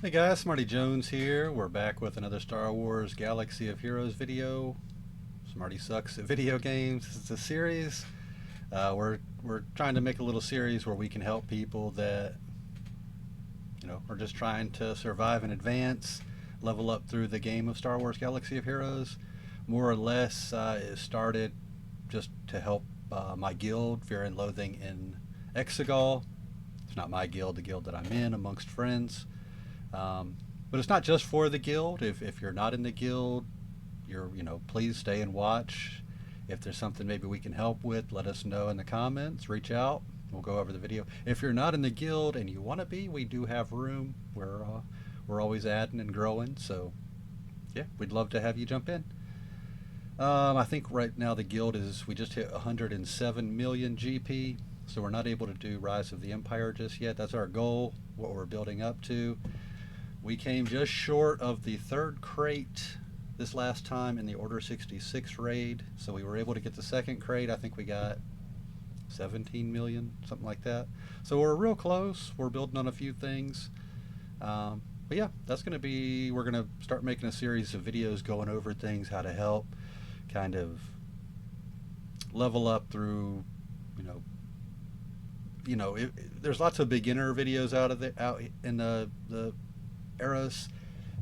Hey guys, Smarty Jones here. We're back with another Star Wars Galaxy of Heroes video. Smarty sucks at video games. It's a series. We're trying to make a little series where we can help people that are just trying to survive and advance, level up through the game of Star Wars Galaxy of Heroes. More or less, it started just to help my guild, Fear and Loathing in Exegol. It's not my guild, the guild that I'm in amongst friends. But it's not just for the guild. If you're not in the guild, please stay and watch. If there's something maybe we can help with, let us know in the comments. Reach out. We'll go over the video. If you're not in the guild and you want to be, we do have room. We're always adding and growing. So yeah, we'd love to have you jump in. I think right now the guild we just hit 107 million GP. So we're not able to do Rise of the Empire just yet. That's our goal, what we're building up to. We came just short of the third crate this last time in the Order 66 raid, so we were able to get the second crate. I think we got 17 million, something like that. So we're real close. We're building on a few things. But yeah, we're going to start making a series of videos going over things, how to help kind of level up through, there's lots of beginner videos out in the eras.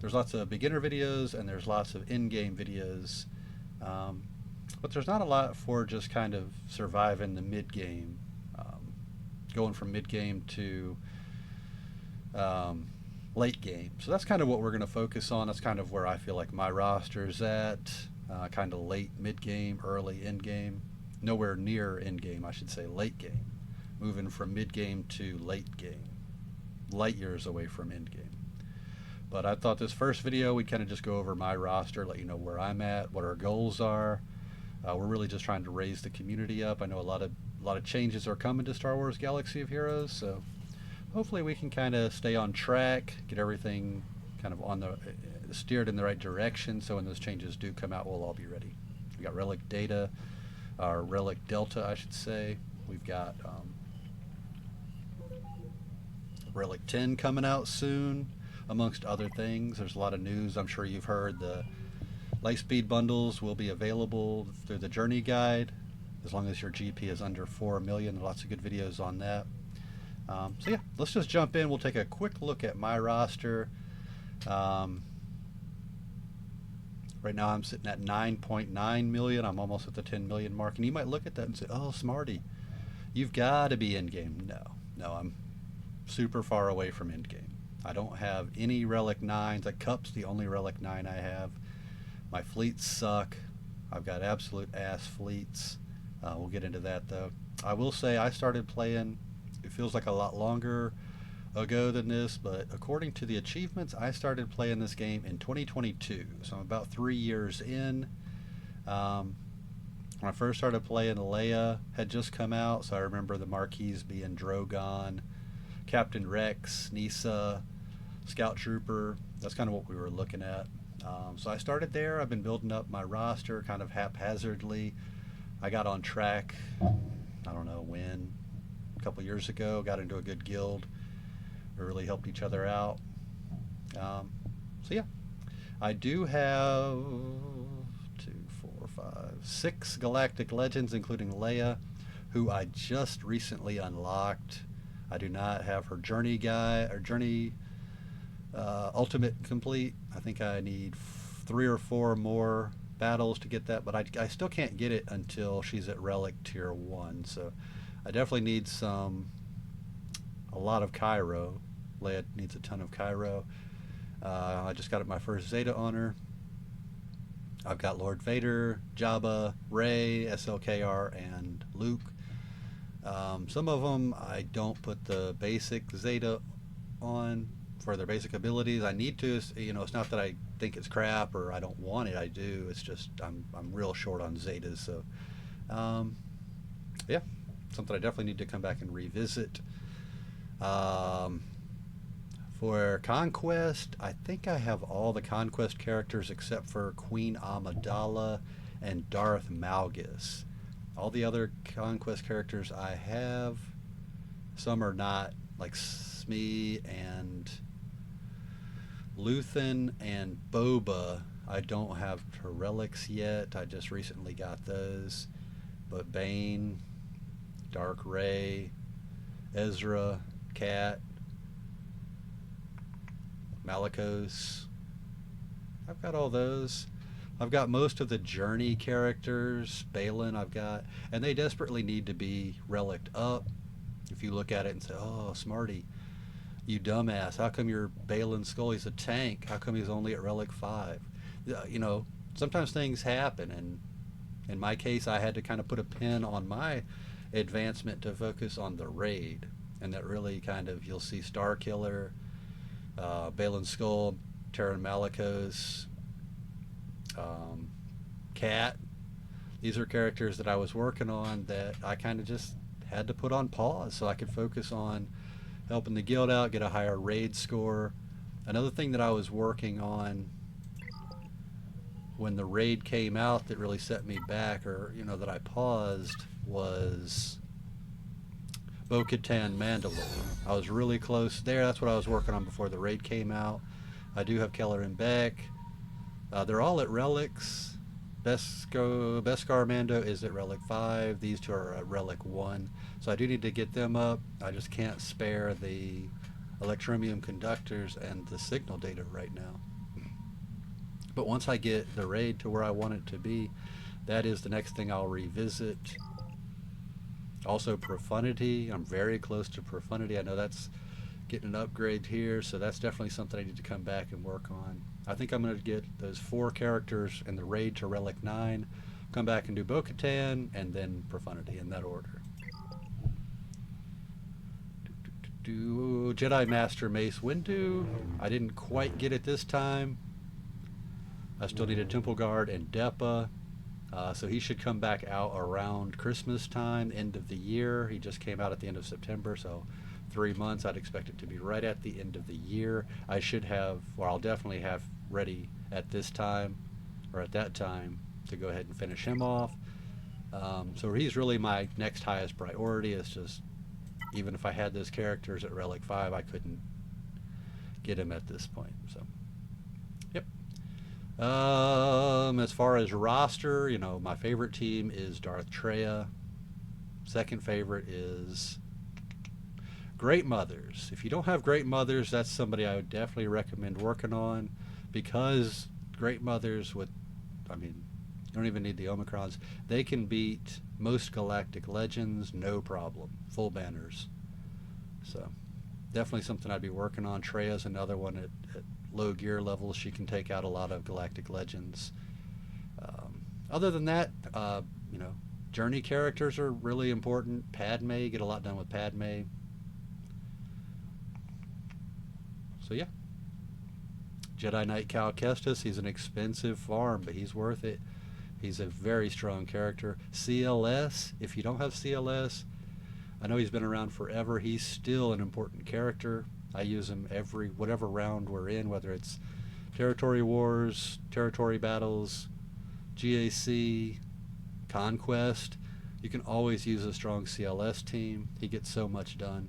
There's lots of beginner videos and there's lots of in-game videos, but there's not a lot for just kind of surviving the mid-game, going from mid-game to late game. So that's kind of what we're going to focus on. That's kind of where I feel like my roster's at, kind of late mid-game, early end-game. Nowhere near end-game, I should say late game. Moving from mid-game to late game. Light years away from end-game. But I thought this first video we'd kind of just go over my roster, let you know where I'm at, what our goals are. We're really just trying to raise the community up. I know a lot of changes are coming to Star Wars Galaxy of Heroes, so hopefully we can kind of stay on track, get everything kind of steered in the right direction, so when those changes do come out, we'll all be ready. We got Relic Data, or Relic Delta, I should say. We've got Relic 10 coming out soon, amongst other things. There's a lot of news. I'm sure you've heard the Lightspeed bundles will be available through the Journey Guide, as long as your GP is under 4 million. Lots of good videos on that. So yeah, let's just jump in. We'll take a quick look at my roster. Right now I'm sitting at 9.9 million. I'm almost at the 10 million mark. And you might look at that and say, oh, Smarty, you've got to be in game. No, I'm super far away from end game. I don't have any Relic 9s. That Cup's the only Relic 9 I have. My fleets suck. I've got absolute ass fleets. We'll get into that though. I will say I started playing, it feels like a lot longer ago than this, but according to the achievements, I started playing this game in 2022. So I'm about 3 years in. When I first started playing, Leia had just come out, so I remember the marquees being Drogon, Captain Rex, Nisa, Scout Trooper. That's kind of what we were looking at. So I started there. I've been building up my roster kind of haphazardly. I got on track, I don't know when, a couple years ago, got into a good guild. We really helped each other out. So yeah, I do have 6 Galactic Legends, including Leia, who I just recently unlocked. I do not have her Journey Guide or Journey Ultimate complete. I think I need 3 or 4 more battles to get that, but I still can't get it until she's at Relic Tier 1. So I definitely need a lot of Cairo. Leia needs a ton of Cairo. I just got my first Zeta on her. I've got Lord Vader, Jabba, Rey, SLKR, and Luke. Some of them I don't put the basic Zeta on for their basic abilities. I need to, it's not that I think it's crap or I don't want it. I do. It's just I'm real short on Zetas. So yeah, something I definitely need to come back and revisit. For Conquest, I think I have all the Conquest characters except for Queen Amidala and Darth Malgus. All the other Conquest characters I have, some are not, like Smee and Luthen and Boba, I don't have her relics yet. I just recently got those. But Bane, Dark Ray, Ezra, Cat, Malicos. I've got all those. I've got most of the Journey characters. Balin, I've got, and they desperately need to be relicked up. If you look at it and say, "Oh, Smarty, you dumbass! How come your Balin Skull? He's a tank. How come he's only at relic 5?" You know, sometimes things happen, and in my case, I had to kind of put a pin on my advancement to focus on the raid, and that really kind of, you'll see Star Killer, Balin Skull, Terran Malicos, Cat. These are characters that I was working on that I kind of just had to put on pause so I could focus on helping the guild out, get a higher raid score. Another thing that I was working on when the raid came out that really set me back, or that I paused, was Bo-Katan Mandalore. I was really close there. That's what I was working on before the raid came out. I do have Keller and Beck. They're all at relics. Beskar Mando is at relic 5. These two are at relic 1. So I do need to get them up. I just can't spare the electromium conductors and the signal data right now. But once I get the raid to where I want it to be, that is the next thing I'll revisit. Also Profundity. I'm very close to Profundity. I know that's getting an upgrade here, so that's definitely something I need to come back and work on. I think I'm going to get those 4 characters in the raid to relic 9, come back and do Bo-Katan, and then Profundity in that order. Jedi Master Mace Windu. I didn't quite get it this time. I still need a Temple Guard and Depa. So he should come back out around Christmas time, end of the year. He just came out at the end of September, so 3 months. I'd expect it to be right at the end of the year. I should have, or I'll definitely have ready at this time, or at that time, to go ahead and finish him off. So he's really my next highest priority. It's just, even if I had those characters at relic 5, I couldn't get him at this point. So, yep. As far as roster, my favorite team is Darth Treya. Second favorite is Great Mothers. If you don't have Great Mothers, that's somebody I would definitely recommend working on, because Great Mothers with, you don't even need the Omicrons. They can beat most Galactic Legends, no problem. Full banners. So, definitely something I'd be working on. Treya's another one at low gear levels. She can take out a lot of Galactic Legends. Other than that, Journey characters are really important. Padme, get a lot done with Padme. So yeah. Jedi Knight Cal Kestis, he's an expensive farm, but he's worth it. He's a very strong character. CLS, if you don't have CLS, I know he's been around forever. He's still an important character. I use him whatever round we're in, whether it's territory wars, territory battles, GAC, conquest. You can always use a strong CLS team. He gets so much done.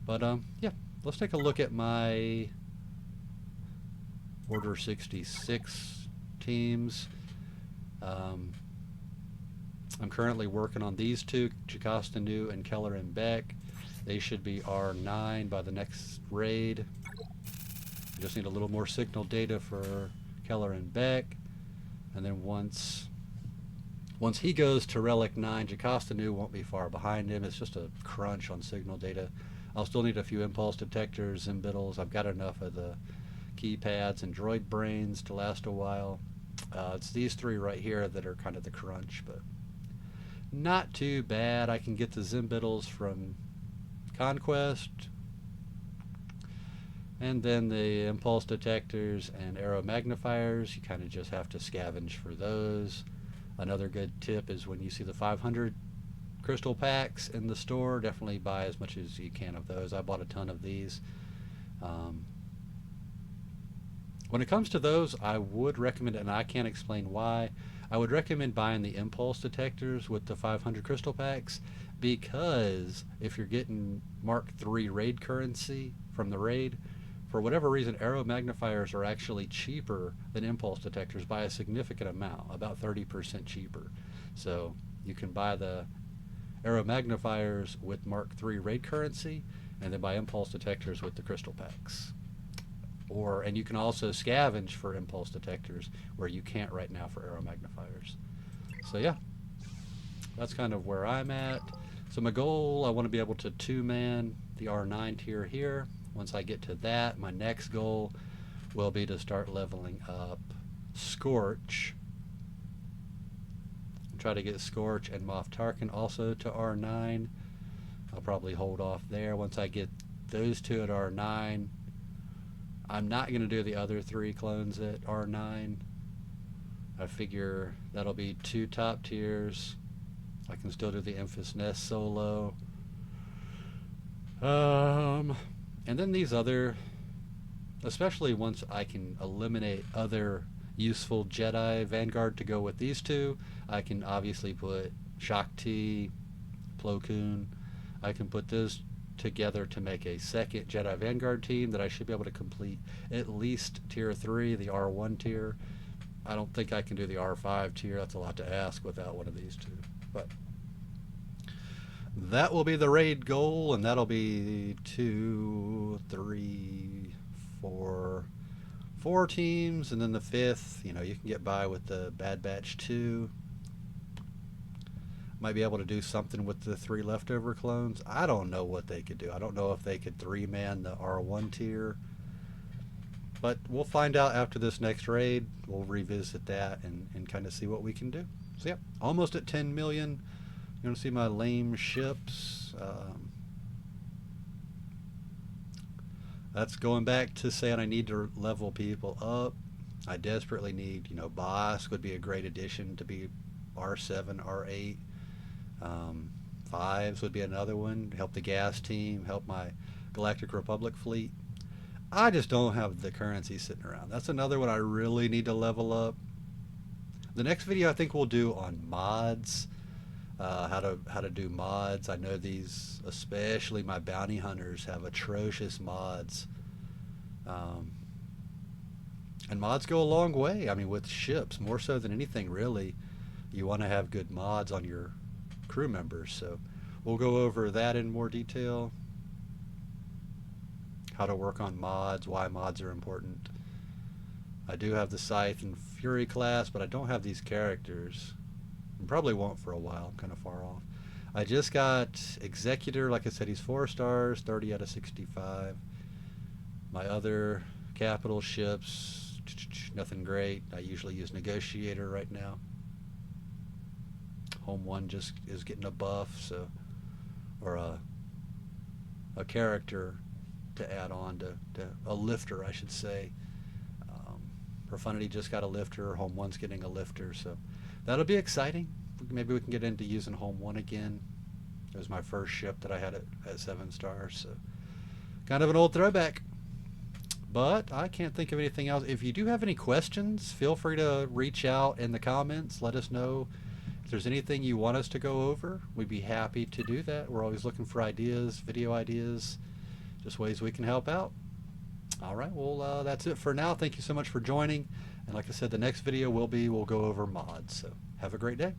But yeah, let's take a look at my Order 66 teams. I'm currently working on these two, Jocasta Nu and Keller and Beck. They should be R9 by the next raid. I just need a little more signal data for Keller and Beck. And then once he goes to Relic 9, Jocasta Nu won't be far behind him. It's just a crunch on signal data. I'll still need a few impulse detectors, Zimbittles. I've got enough of the keypads and droid brains to last a while. It's these 3 right here that are kind of the crunch, but not too bad. I can get the Zimbittles from Conquest, and then the impulse detectors and arrow magnifiers, you kind of just have to scavenge for those. Another good tip is when you see the 500 crystal packs in the store, definitely buy as much as you can of those. I bought a ton of these. When it comes to those, I would recommend, and I can't explain why, I would recommend buying the impulse detectors with the 500 crystal packs, because if you're getting Mark III raid currency from the raid, for whatever reason, arrow magnifiers are actually cheaper than impulse detectors by a significant amount, about 30% cheaper. So you can buy the arrow magnifiers with Mark III raid currency, and then buy impulse detectors with the crystal packs. And you can also scavenge for impulse detectors where you can't right now for arrow magnifiers. So yeah, that's kind of where I'm at. So my goal, I want to be able to 2-man the R9 tier here. Once I get to that, my next goal will be to start leveling up Scorch. Try to get Scorch and Moff Tarkin also to R9. I'll probably hold off there. Once I get those two at R9, I'm not going to do the other 3 clones at R9. I figure that'll be 2 top tiers. I can still do the Enfys Nest solo. And then these other, especially once I can eliminate other useful Jedi Vanguard to go with these 2, I can obviously put Shaak Ti, Plo Koon. I can put those together to make a second Jedi Vanguard team that I should be able to complete at least tier 3, the R1 tier. I don't think I can do the R5 tier. That's a lot to ask without one of these 2. But that will be the raid goal, and that'll be 2, 3, 4 teams, and then the 5th, you can get by with the Bad Batch 2. Might be able to do something with the 3 leftover clones. I don't know what they could do. I don't know if they could 3-man the R1 tier. But we'll find out after this next raid. We'll revisit that and kind of see what we can do. So yeah, almost at 10 million. You want to see my lame ships? That's going back to saying I need to level people up. I desperately need, Boss would be a great addition to be R7, R8. 5s would be another one. Help the gas team, help my Galactic Republic fleet. I just don't have the currency sitting around. That's another one I really need to level up. The next video I think we'll do on mods, how to do mods. I know these, especially my bounty hunters, have atrocious mods. And mods go a long way. I mean, with ships, more so than anything, really. You want to have good mods on your crew members. So we'll go over that in more detail. How to work on mods, why mods are important. I do have the Scythe and Fury class, but I don't have these characters. And probably won't for a while. I'm kind of far off. I just got Executor. Like I said, he's 4 stars, 30 out of 65. My other capital ships, nothing great. I usually use Negotiator right now. Home 1 just is getting a buff, so, or a character to add on to a lifter, I should say. Profundity just got a lifter. Home 1's getting a lifter, so that'll be exciting. Maybe we can get into using Home 1 again. It was my first ship that I had at 7 stars, so kind of an old throwback. But I can't think of anything else. If you do have any questions, feel free to reach out in the comments. Let us know if there's anything you want us to go over. We'd be happy to do that. We're always looking for ideas, video ideas, just ways we can help out. All right, well, that's it for now. Thank you so much for joining. And like I said, the next video we'll go over mods. So have a great day.